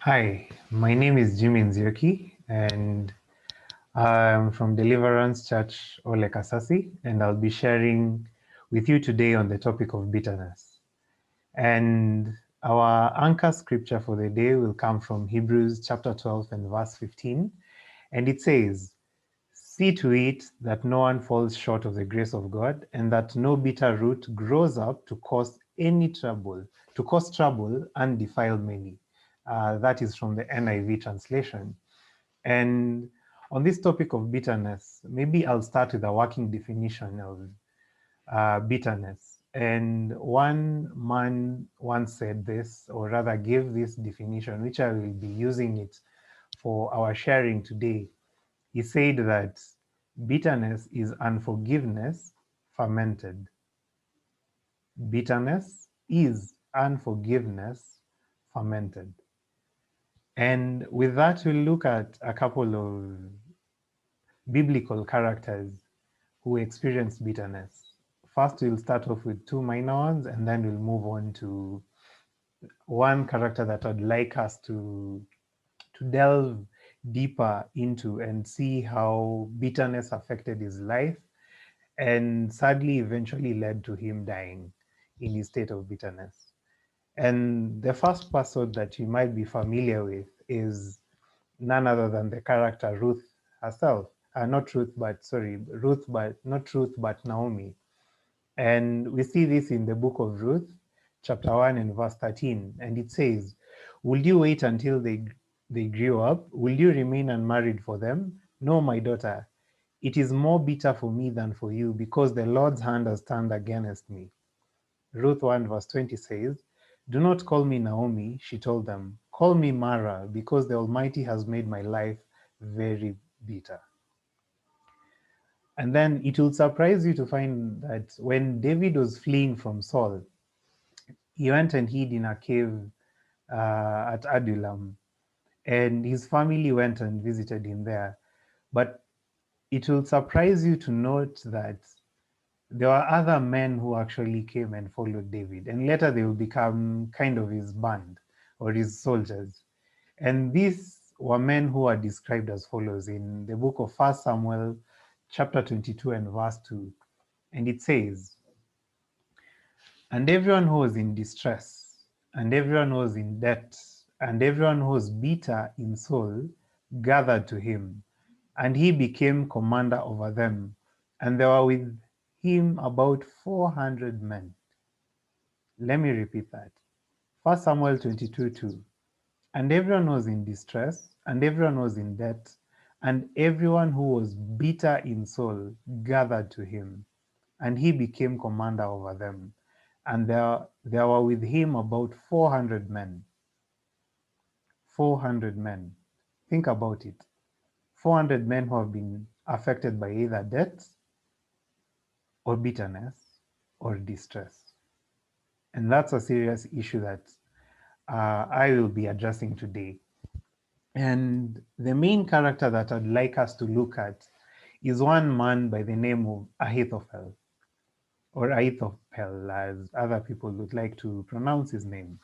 Hi, my name is Jimmy Nzioki, and I'm from Deliverance Church Ole Kasasi, and I'll be sharing with you today on the topic of bitterness. And our anchor scripture for the day will come from Hebrews chapter 12 and verse 15, and it says, "See to it that no one falls short of the grace of God, and that no bitter root grows up to cause trouble and defile many." That is from the NIV translation. And on this topic of bitterness, maybe I'll start with a working definition of bitterness. And one man once said this, or rather gave this definition, which I will be using it for our sharing today. He said that bitterness is unforgiveness fermented. Bitterness is unforgiveness fermented. And with that, we'll look at a couple of biblical characters who experienced bitterness. First, we'll start off with two minor ones, and then we'll move on to one character that I'd like us to delve deeper into and see how bitterness affected his life and sadly eventually led to him dying in his state of bitterness. And the first person that you might be familiar with is none other than the character Ruth herself. Not Ruth, but sorry, Ruth, but not Ruth, but Naomi. And we see this in the book of Ruth, chapter 1 and verse 13. And it says, "Will you wait until they grew up? Will you remain unmarried for them? No, my daughter. It is more bitter for me than for you, because the Lord's hand has turned against me." Ruth 1 verse 20 says, "Do not call me Naomi," she told them. "Call me Mara, because the Almighty has made my life very bitter." And then it will surprise you to find that when David was fleeing from Saul, he went and hid in a cave at Adullam, and his family went and visited him there. But it will surprise you to note that there were other men who actually came and followed David, and later they will become kind of his band or his soldiers. And these were men who are described as follows in the book of 1 Samuel, chapter 22 and verse 2. And it says, "And everyone who was in distress, and everyone who was in debt, and everyone who was bitter in soul gathered to him, and he became commander over them. And there were with him about 400 men." Let me repeat that. 1 Samuel 22 2. "And everyone was in distress, and everyone was in debt, and everyone who was bitter in soul gathered to him, and he became commander over them. And there were with him about 400 men." 400 men. Think about it. 400 men who have been affected by either death or bitterness or distress. And that's a serious issue that I will be addressing today. And the main character that I'd like us to look at is one man by the name of Ahithophel, or Ahithophel, as other people would like to pronounce his name.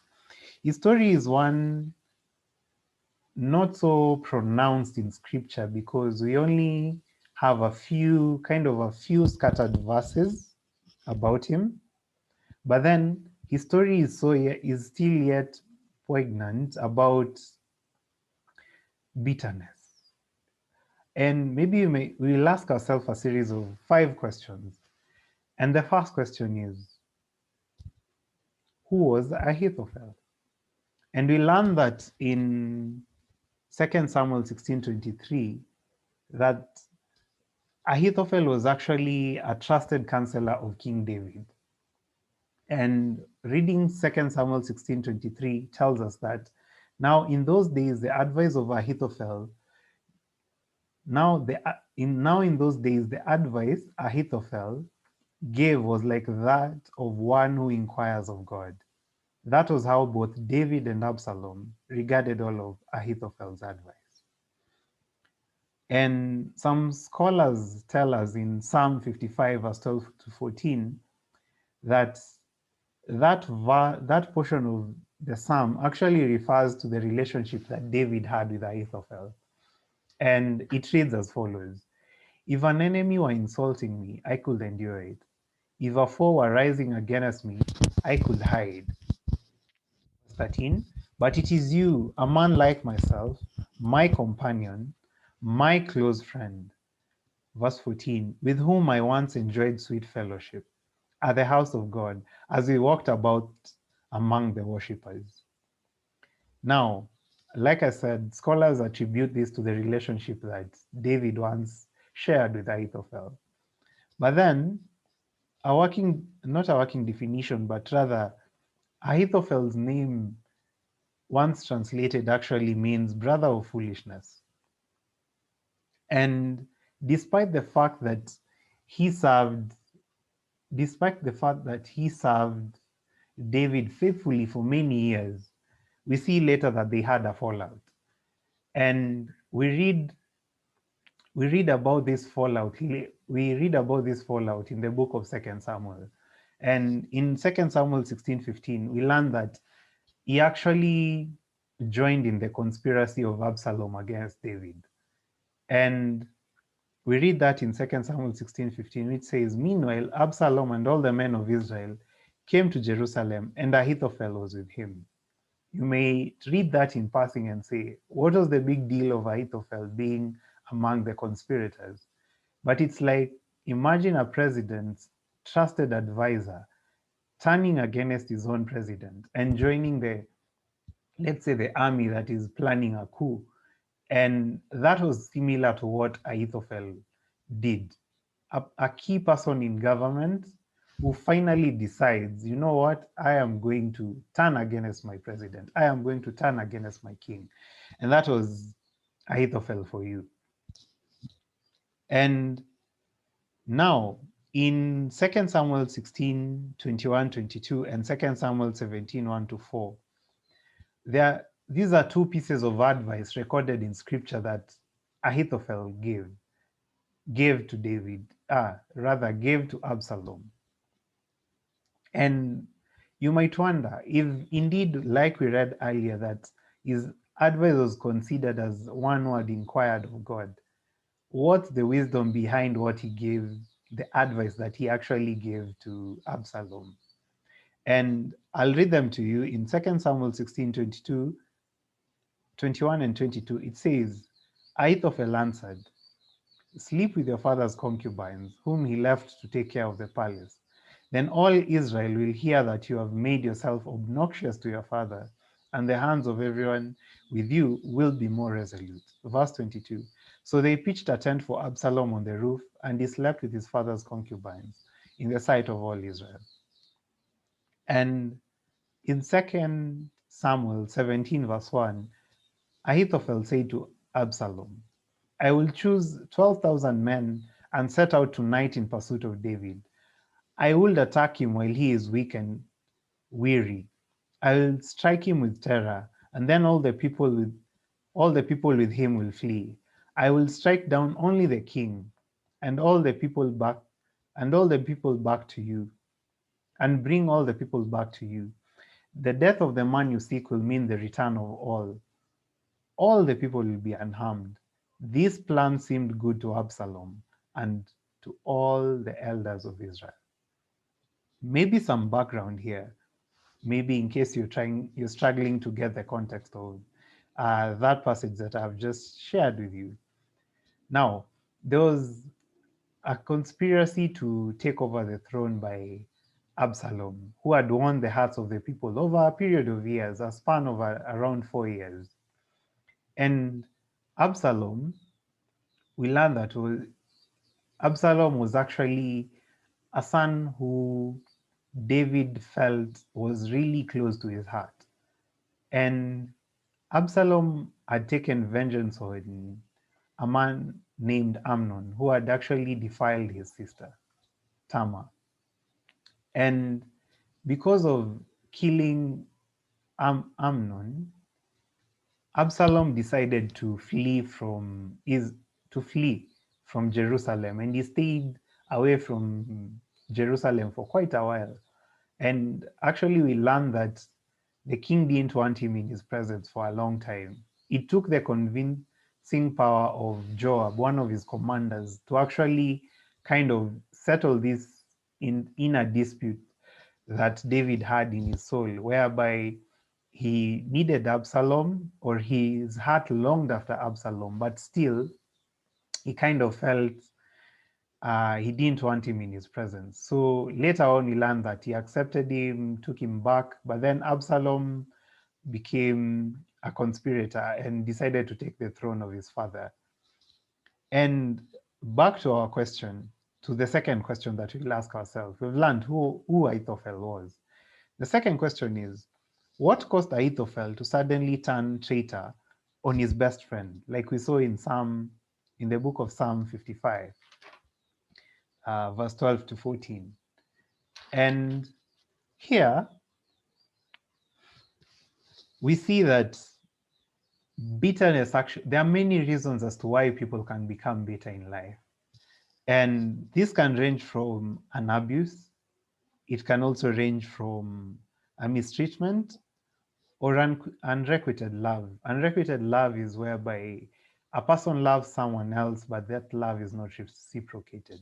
His story is one not so pronounced in scripture because we only have a few scattered verses about him. But then his story is still yet poignant about bitterness. And maybe we'll ask ourselves a series of 5 questions. And the first question is, who was Ahithophel? And we learn that in 2 Samuel 16:23 that Ahithophel was actually a trusted counselor of King David. And reading 2 Samuel 16:23 tells us that now in those days the advice of Ahithophel now in those days the advice Ahithophel gave was like that of one who inquires of God. That was how both David and Absalom regarded all of Ahithophel's advice. And some scholars tell us in Psalm 55, verse 12 to 14, that that portion of the psalm actually refers to the relationship that David had with Ahithophel. And it reads as follows: If an enemy were insulting me, I could endure it. If a foe were rising against me, I could hide. Verse 13. But it is you, a man like myself, my companion, my close friend. Verse 14. With whom I once enjoyed sweet fellowship at the house of God as we walked about among the worshippers. Now, like I said, scholars attribute this to the relationship that David once shared with Ahithophel. But then, not a working definition, but rather Ahithophel's name, once translated, actually means brother of foolishness. And despite the fact that he served, despite the fact that he served David faithfully for many years, we see later that they had a fallout. And we read about this fallout. We read about this fallout in the book of 2 Samuel. And in 2 Samuel 16:15, we learn that he actually joined in the conspiracy of Absalom against David. And we read that in 2 Samuel 16:15, which says, Meanwhile, Absalom and all the men of Israel came to Jerusalem, and Ahithophel was with him. You may read that in passing and say, what was the big deal of Ahithophel being among the conspirators? But it's like, imagine a president's trusted advisor turning against his own president and joining let's say, the army that is planning a coup. And that was similar to what Ahithophel did. A key person in government who finally decides, you know what, I am going to turn against my president. I am going to turn against my king. And that was Ahithophel for you. And now, in 2 Samuel 16:21-22 and 2 Samuel 17:1-4, these are two pieces of advice recorded in scripture that Ahithophel gave to David, rather gave to Absalom. And you might wonder if indeed, like we read earlier, that his advice was considered as one who had inquired of God, what's the wisdom behind what he gave, the advice that he actually gave to Absalom? And I'll read them to you in 2 Samuel 16:22, 21 and 22. It says, Ahithophel answered, Sleep with your father's concubines, whom he left to take care of the palace. Then all Israel will hear that you have made yourself obnoxious to your father, and the hands of everyone with you will be more resolute. Verse 22. So they pitched a tent for Absalom on the roof, and he slept with his father's concubines in the sight of all Israel. And in 2 Samuel 17, verse 1, Ahithophel said to Absalom, I will choose 12,000 men and set out tonight in pursuit of David. I will attack him while he is weak and weary. I will strike him with terror, and then all the people with him will flee. I will strike down only the king, and all the people back to you, and bring all the people back to you. The death of the man you seek will mean the return of all. All the people will be unharmed. This plan seemed good to Absalom and to all the elders of Israel. Maybe some background here, maybe in case you're struggling to get the context of that passage that I've just shared with you. Now, there was a conspiracy to take over the throne by Absalom, who had won the hearts of the people over a period of years, a span of around 4 years. And Absalom, we learned that Absalom was actually a son who David felt was really close to his heart. And Absalom had taken vengeance on a man named Amnon, who had actually defiled his sister, Tamar. And because of killing Amnon, Absalom decided to flee from Jerusalem, and he stayed away from Jerusalem for quite a while. And actually, we learned that the king didn't want him in his presence for a long time. It took the convincing power of Joab, one of his commanders, to actually kind of settle this in a dispute that David had in his soul, whereby he needed Absalom, or his heart longed after Absalom, but still he kind of felt he didn't want him in his presence. So later on, we learned that he accepted him, took him back, but then Absalom became a conspirator and decided to take the throne of his father. And back to our question, to the second question that we'll ask ourselves. We've learned who Ahithophel was. The second question is, what caused Ahithophel to suddenly turn traitor on his best friend, like we saw in the book of Psalm 55, verse 12 to 14. And here we see that bitterness, actually, there are many reasons as to why people can become bitter in life. And this can range from an abuse, it can also range from a mistreatment, or unrequited love. Unrequited love is whereby a person loves someone else, but that love is not reciprocated.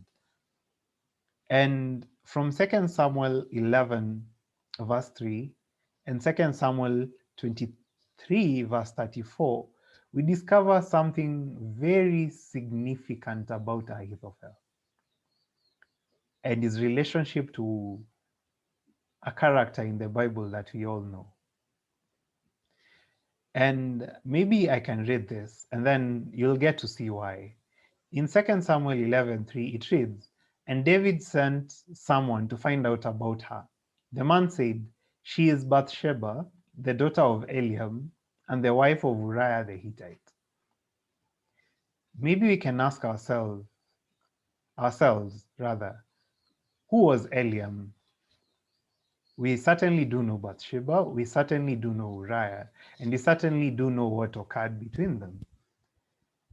And from 2 Samuel 11, verse 3, and 2 Samuel 23, verse 34, we discover something very significant about Ahithophel and his relationship to a character in the Bible that we all know. And maybe I can read this, and then you'll get to see why. In 2 Samuel 11:3, it reads, "And David sent someone to find out about her. The man said, 'She is Bathsheba, the daughter of Eliam, and the wife of Uriah the Hittite.'" Maybe we can ask ourselves, who was Eliam? We certainly do know Bathsheba, we certainly do know Uriah, and we certainly do know what occurred between them.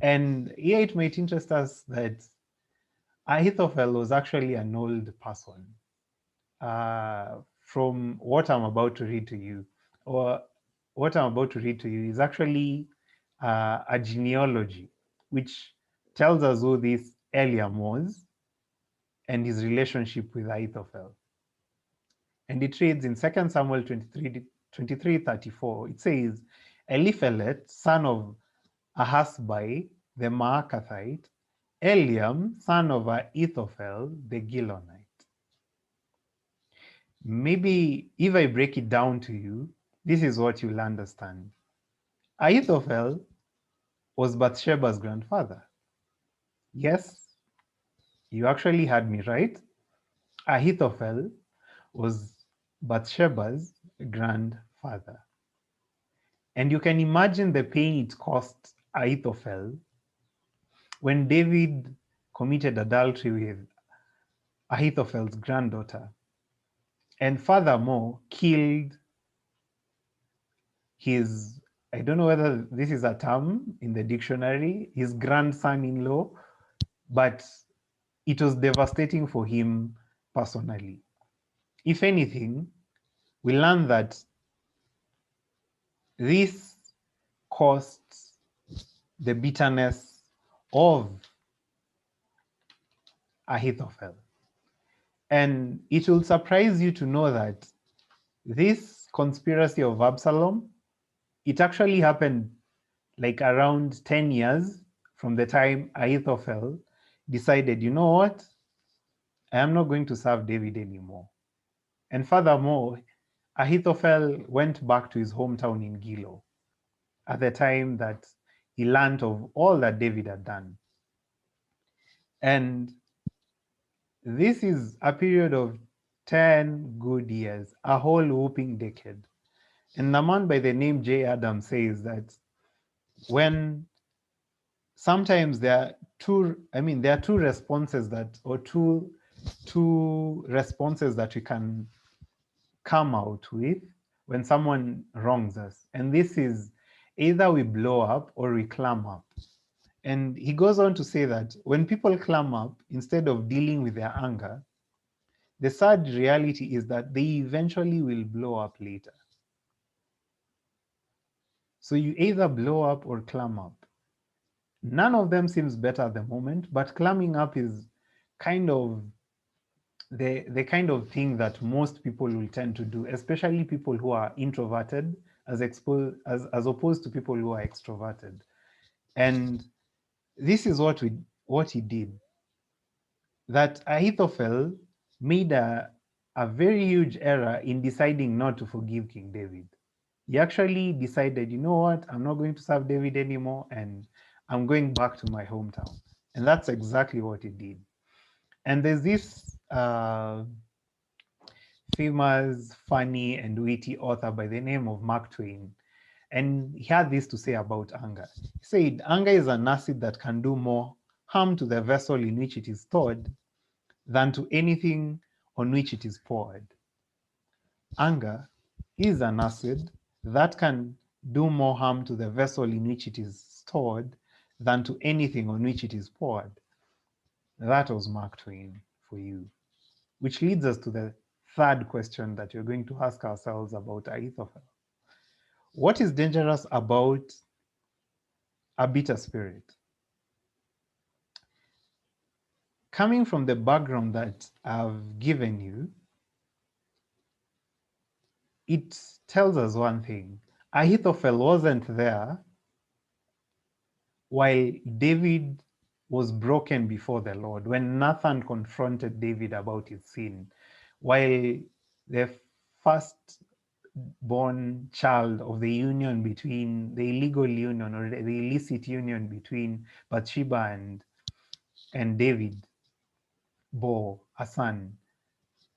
And here it might interest us that Ahithophel was actually an old person. From what I'm about to read to you, or what I'm about to read to you is actually a genealogy, which tells us who this Eliam was and his relationship with Ahithophel. And it reads in 2 Samuel 23:34, it says, "Eliphelet, son of Ahasbai, the Maakathite, Eliam, son of Ahithophel, the Gilonite." Maybe if I break it down to you, this is what you'll understand. Ahithophel was Bathsheba's grandfather. Yes, you actually had me right. Ahithophel was Bathsheba's grandfather. And you can imagine the pain it cost Ahithophel when David committed adultery with Ahithophel's granddaughter, and furthermore killed his, I don't know whether this is a term in the dictionary, his grandson-in-law, but it was devastating for him personally. If anything, we learn that this caused the bitterness of Ahithophel. And it will surprise you to know that this conspiracy of Absalom, it actually happened like around 10 years from the time Ahithophel decided, you know what, I am not going to serve David anymore. And furthermore, Ahithophel went back to his hometown in Gilo at the time that he learned of all that David had done. And this is a period of 10 good years, a whole whooping decade. And a man by the name J. Adams says that when sometimes there are two responses that, or two responses that we can come out with when someone wrongs us. And this is either we blow up or we clam up. And he goes on to say that when people clam up, instead of dealing with their anger, the sad reality is that they eventually will blow up later. So you either blow up or clam up. None of them seems better at the moment, but clamming up is kind of the kind of thing that most people will tend to do, especially people who are introverted as opposed to people who are extroverted. And this is what he did. That Ahithophel made a very huge error in deciding not to forgive King David. He actually decided, you know what, I'm not going to serve David anymore, and I'm going back to my hometown. And that's exactly what he did. And there's this famous, funny, and witty author by the name of Mark Twain. And he had this to say about anger. He said, anger is an acid that can do more harm to the vessel in which it is stored than to anything on which it is poured. Anger is an acid that can do more harm to the vessel in which it is stored than to anything on which it is poured. That was Mark Twain for you. Which leads us to the third question that we're going to ask ourselves about Ahithophel. What is dangerous about a bitter spirit? Coming from the background that I've given you, it tells us one thing. Ahithophel wasn't there while David was broken before the Lord, when Nathan confronted David about his sin, while the firstborn child of the union between the illegal union or the illicit union between Bathsheba and David bore a son.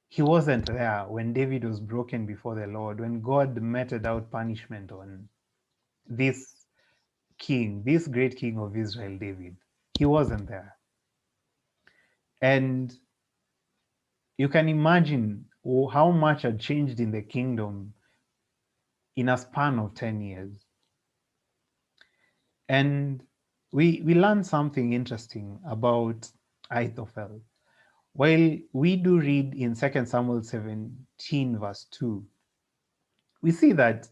He wasn't there when David was broken before the Lord, when God meted out punishment on this king, this great king of Israel, David. He wasn't there. And you can imagine how much had changed in the kingdom in a span of 10 years. And we learned something interesting about Ahithophel. While we do read in 2 Samuel 17, verse 2, we see that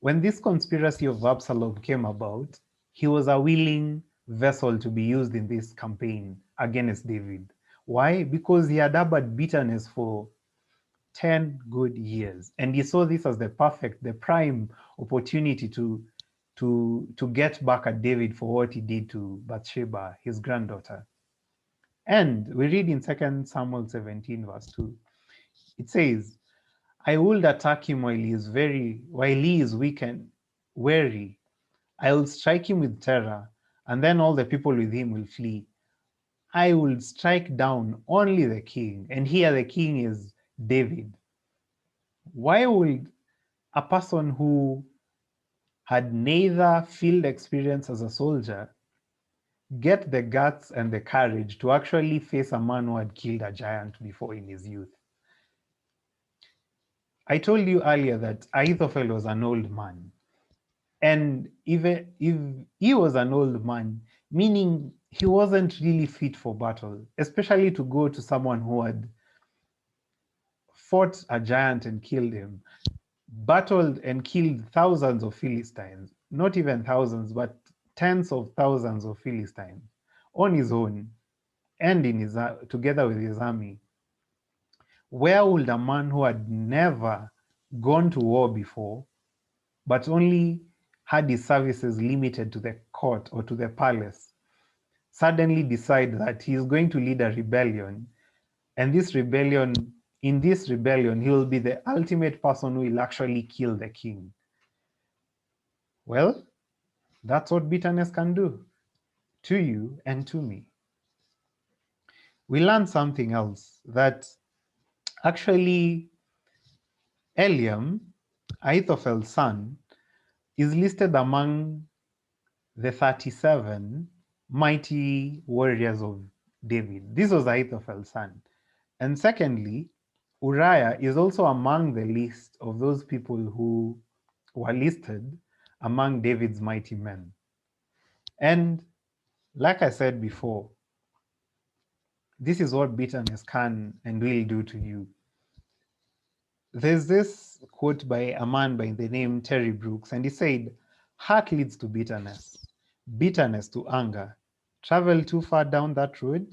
when this conspiracy of Absalom came about, he was a willing vessel to be used in this campaign against David. Why? Because he had harbored bitterness for 10 good years. And he saw this as the prime opportunity to get back at David for what he did to Bathsheba, his granddaughter. And we read in 2 Samuel 17, verse 2, it says, I will attack him while he is weak and weary. I will strike him with terror, and then all the people with him will flee. I will strike down only the king. And here the king is David. Why would a person who had neither field experience as a soldier get the guts and the courage to actually face a man who had killed a giant before in his youth? I told you earlier that Ahithophel was an old man. And even if he was an old man, meaning he wasn't really fit for battle, especially to go to someone who had fought a giant and killed him, battled and killed thousands of Philistines, not even thousands, but tens of thousands of Philistines on his own and together with his army. Where would a man who had never gone to war before, but only had his services limited to the court or to the palace, suddenly decide that he is going to lead a rebellion, and in this rebellion, he will be the ultimate person who will actually kill the king? Well, that's what bitterness can do to you and to me. We learned something else, that actually Eliam, Ahithophel's son, is listed among the 37 mighty warriors of David. This was Ahithophel's son. And secondly, Uriah is also among the list of those people who were listed among David's mighty men. And like I said before, this is what bitterness can and will do to you. There's this quote by a man by the name Terry Brooks, and he said, Heart leads to bitterness, bitterness to anger. Travel too far down that road,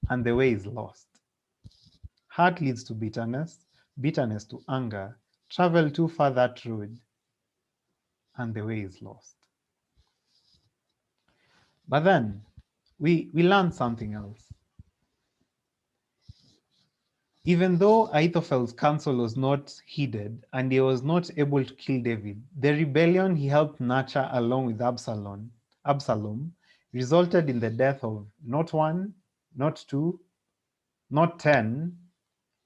and the way is lost. Heart leads to bitterness, bitterness to anger. Travel too far that road, and the way is lost. But then we learned something else. Even though Ahithophel's counsel was not heeded and he was not able to kill David, the rebellion he helped nurture along with Absalom resulted in the death of not one, not two, not 10,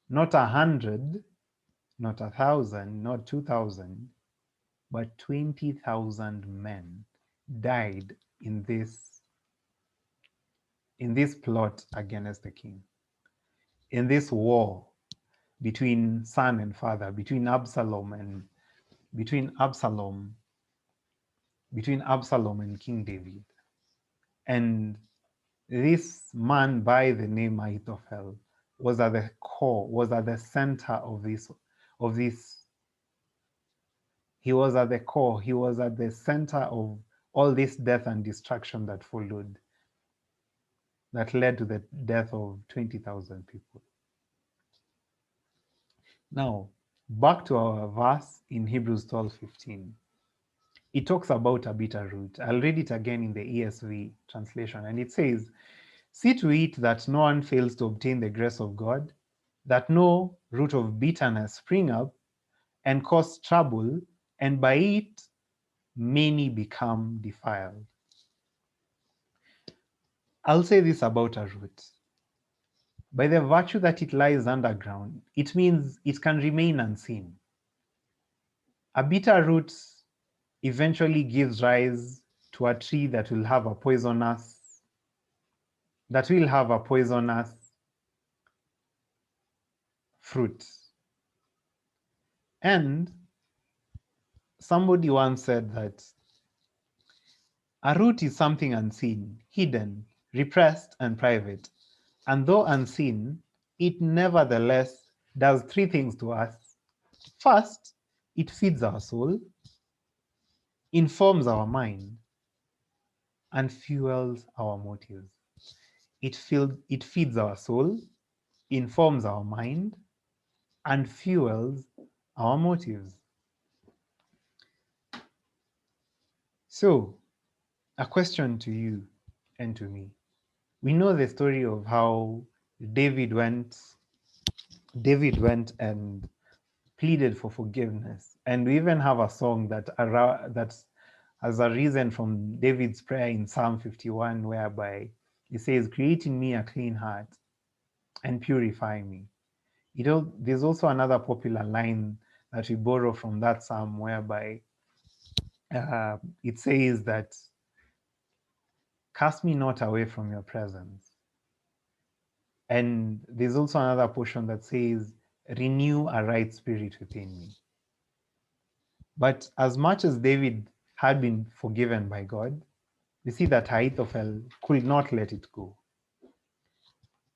not 100, not 1,000, not 2,000, but 20,000 men died in this plot against the king, in this war between son and father, between Absalom and King David. And this man by the name Ahithophel was at the core, was at the center of this. He was at the core, he was at the center of all this death and destruction that followed, that led to the death of 20,000 people. Now, back to our verse in Hebrews 12:15. It talks about a bitter root. I'll read it again in the ESV translation, and it says, "See to it that no one fails to obtain the grace of God, that no root of bitterness spring up and cause trouble, and by it many become defiled." I'll say this about a root. By the virtue that it lies underground, it means it can remain unseen. A bitter root eventually gives rise to a tree that will have a poisonous fruit. And somebody once said that a root is something unseen, hidden, repressed, and private. And though unseen, it nevertheless does three things to us. First, it feeds our soul, informs our mind, and fuels our motives. It feeds our soul, informs our mind, and fuels our motives. So, a question to you and to me. We know the story of how David went and pleaded for forgiveness. And we even have a song that's as a reason from David's prayer in Psalm 51, whereby he says, "Create in me a clean heart and purify me." There's also another popular line that we borrow from that psalm, whereby it says that, "Cast me not away from your presence." And there's also another portion that says, "Renew a right spirit within me." But as much as David had been forgiven by God, we see that Ahithophel could not let it go.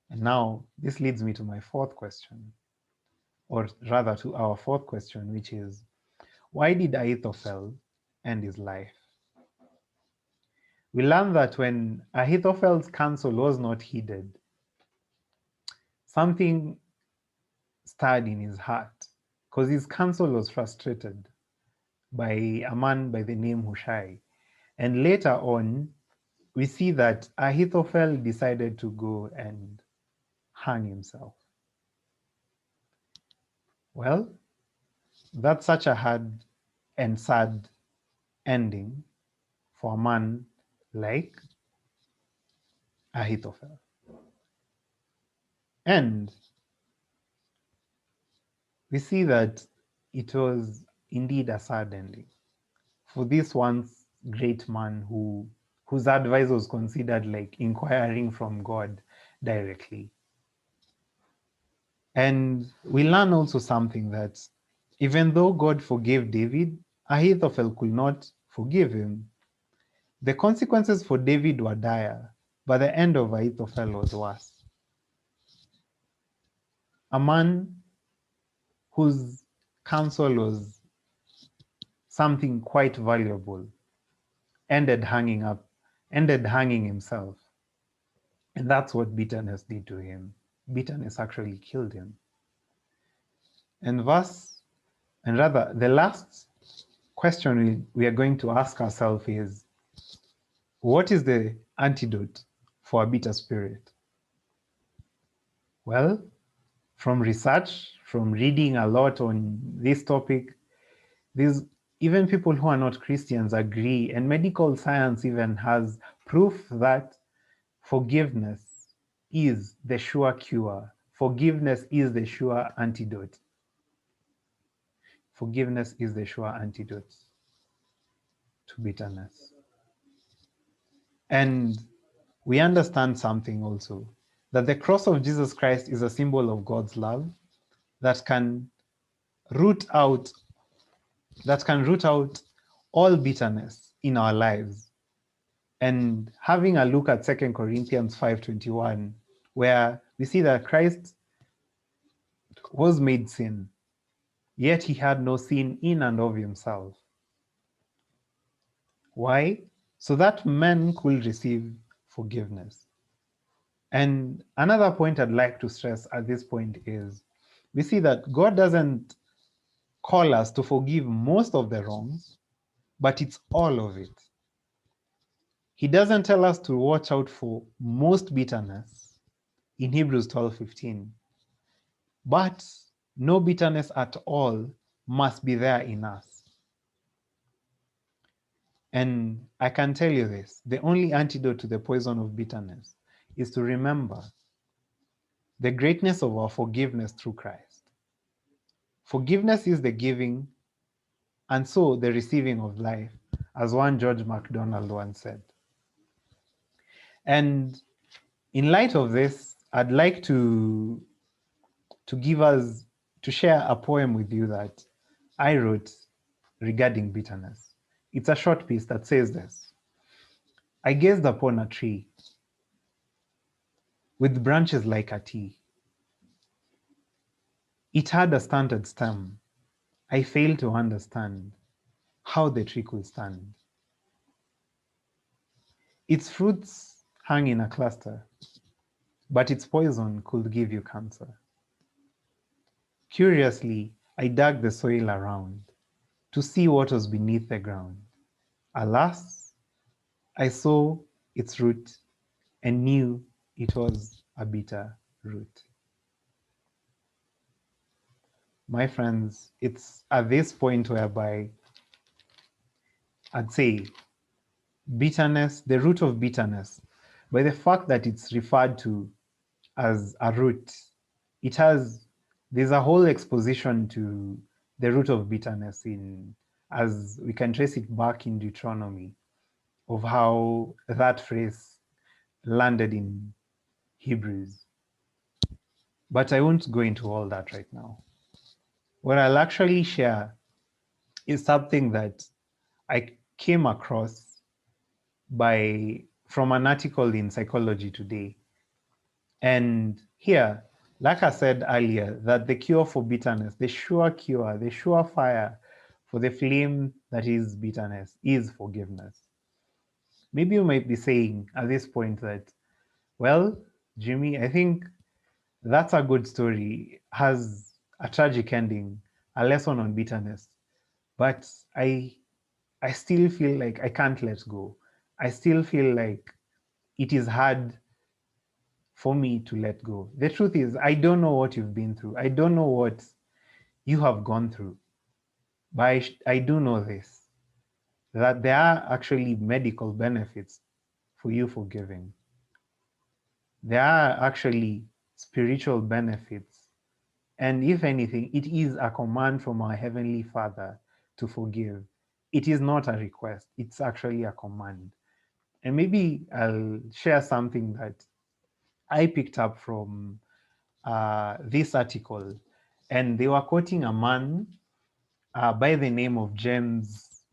And now this leads me to my fourth question, or rather to our fourth question, which is, why did Ahithophel end his life? We learn that when Ahithophel's counsel was not heeded, something stirred in his heart, because his counsel was frustrated by a man by the name Hushai. And later on, we see that Ahithophel decided to go and hang himself. Well, that's such a hard and sad ending for a man like Ahithophel. And we see that it was indeed a sad ending for this once great man whose advice was considered like inquiring from God directly. And we learn also something, that even though God forgave David, Ahithophel could not forgive him. The consequences for David were dire, but the end of Ahithophel was worse. A man whose counsel was something quite valuable ended hanging himself. And that's what bitterness did to him. Bitterness actually killed him. And rather, the last question we are going to ask ourselves is, what is the antidote for a bitter spirit? Well, from research, from reading a lot on this topic, even people who are not Christians agree, and medical science even has proof that forgiveness is the sure cure. Forgiveness is the sure antidote. Forgiveness is the sure antidote to bitterness. And we understand something also, that the cross of Jesus Christ is a symbol of God's love that can root out all bitterness in our lives. And having a look at 2 Corinthians 5:21, where we see that Christ was made sin, yet he had no sin in and of himself. Why? So that men could receive forgiveness. And another point I'd like to stress at this point is, we see that God doesn't call us to forgive most of the wrongs, but it's all of it. He doesn't tell us to watch out for most bitterness in Hebrews 12:15, but no bitterness at all must be there in us. And I can tell you this, the only antidote to the poison of bitterness is to remember the greatness of our forgiveness through Christ. Forgiveness is the giving, and so the receiving of life, as one George MacDonald once said. And in light of this, I'd like to share a poem with you that I wrote regarding bitterness. It's a short piece that says this: I gazed upon a tree with branches like a T. It had a stunted stem. I failed to understand how the tree could stand. Its fruits hung in a cluster, but its poison could give you cancer. Curiously, I dug the soil around to see what was beneath the ground. Alas, I saw its root and knew it was a bitter root. My friends, it's at this point whereby I'd say bitterness, the root of bitterness, by the fact that it's referred to as a root, there's a whole exposition to the root of bitterness as we can trace it back in Deuteronomy, of how that phrase landed in Hebrews. But I won't go into all that right now. What I'll actually share is something that I came across from an article in Psychology Today. And here, like I said earlier, that the cure for bitterness, the sure cure, the sure fire for the flame that is bitterness is forgiveness. Maybe you might be saying at this point that, well, Jimmy, I think that's a good story, has a tragic ending, a lesson on bitterness. But I still feel like I can't let go. I still feel like it is hard for me to let go. The truth is, I don't know what you've been through. I don't know what you have gone through. But I do know this, that there are actually medical benefits for you forgiving. There are actually spiritual benefits. And if anything, it is a command from our Heavenly Father to forgive. It is not a request, it's actually a command. And maybe I'll share something that I picked up from this article. And they were quoting a man by the name of James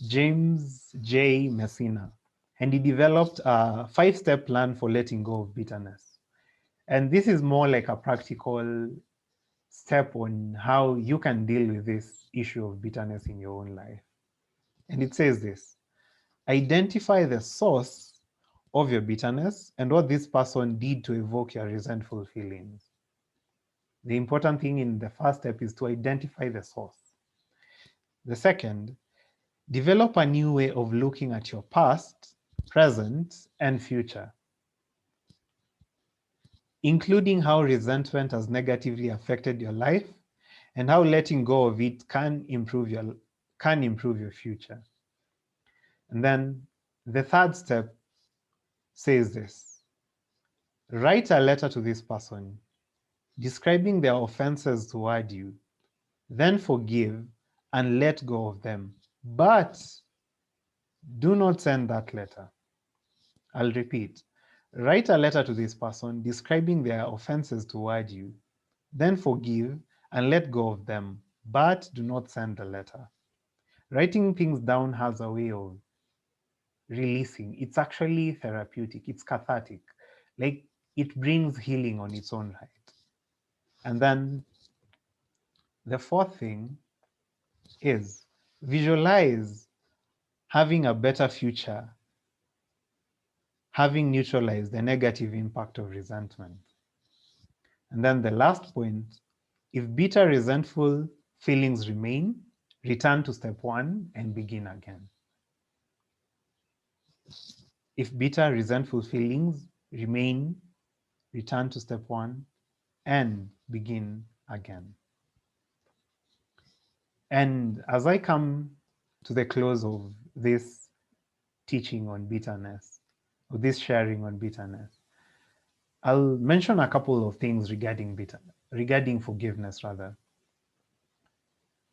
J. Messina. And he developed a 5-step plan for letting go of bitterness. And this is more like a practical step on how you can deal with this issue of bitterness in your own life. And it says this: Identify the source of your bitterness and what this person did to evoke your resentful feelings. The important thing in the first step is to identify the source. The second, develop a new way of looking at your past, present, and future, including how resentment has negatively affected your life and how letting go of it can improve your future. And then the third step says this: write a letter to this person describing their offenses toward you, then forgive and let go of them. But do not send that letter. I'll repeat. Write a letter to this person describing their offenses toward you, then forgive and let go of them, but do not send the letter. Writing things down has a way of releasing. It's actually therapeutic, it's cathartic. Like, it brings healing on its own right. And then the fourth thing is visualize having a better future, having neutralized the negative impact of resentment. And then the last point, if bitter, resentful feelings remain, return to step one and begin again. If bitter, resentful feelings remain, return to step one and begin again. And as I come to the close of this teaching on bitterness, or this sharing on bitterness, I'll mention a couple of things regarding forgiveness rather.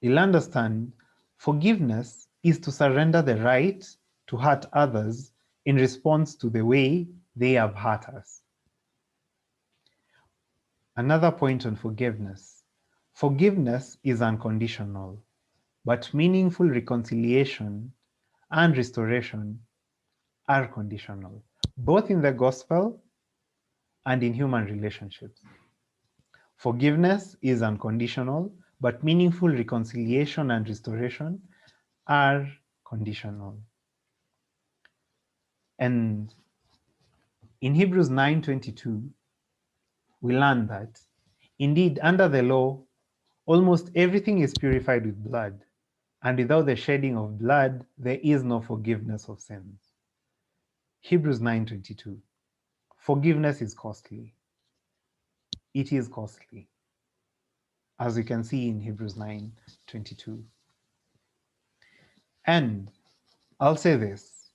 You'll understand forgiveness is to surrender the right to hurt others in response to the way they have hurt us. Another point on forgiveness. Forgiveness is unconditional, but meaningful reconciliation and restoration are conditional, both in the gospel and in human relationships. Forgiveness is unconditional, but meaningful reconciliation and restoration are conditional. And in Hebrews 9:22, we learn that, indeed, under the law, almost everything is purified with blood, and without the shedding of blood, there is no forgiveness of sins. Hebrews 9:22. Forgiveness is costly. It is costly, as we can see in Hebrews 9:22. And I'll say this,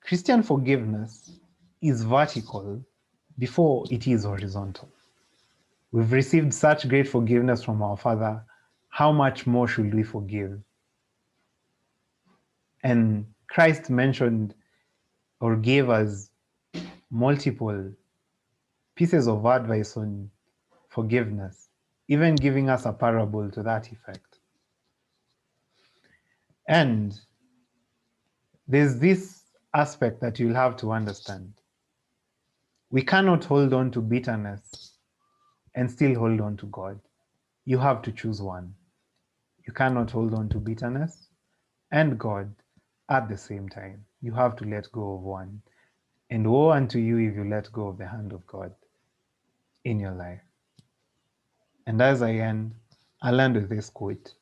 Christian forgiveness is vertical before it is horizontal. We've received such great forgiveness from our Father. How much more should we forgive? And Christ mentioned or gave us multiple pieces of advice on forgiveness, even giving us a parable to that effect. And there's this aspect that you'll have to understand. We cannot hold on to bitterness and still hold on to God. You have to choose one. You cannot hold on to bitterness and God at the same time. You have to let go of one. And woe unto you if you let go of the hand of God in your life. And as I end, I'll end with this quote.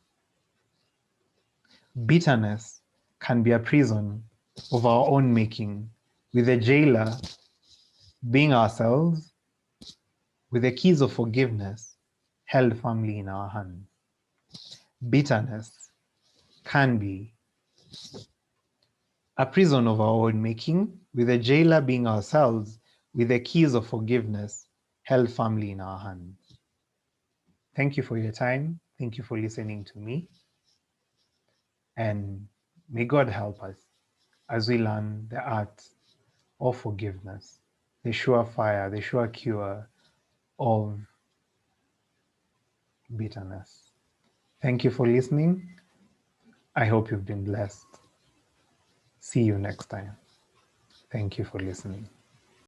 Bitterness can be a prison of our own making, with the jailer being ourselves, with the keys of forgiveness held firmly in our hands. Bitterness can be a prison of our own making, with the jailer being ourselves, with the keys of forgiveness held firmly in our hands. Thank you for your time. Thank you for listening to me. And may God help us as we learn the art of forgiveness, the surefire, the sure cure of bitterness. Thank you for listening. I hope you've been blessed. See you next time. Thank you for listening.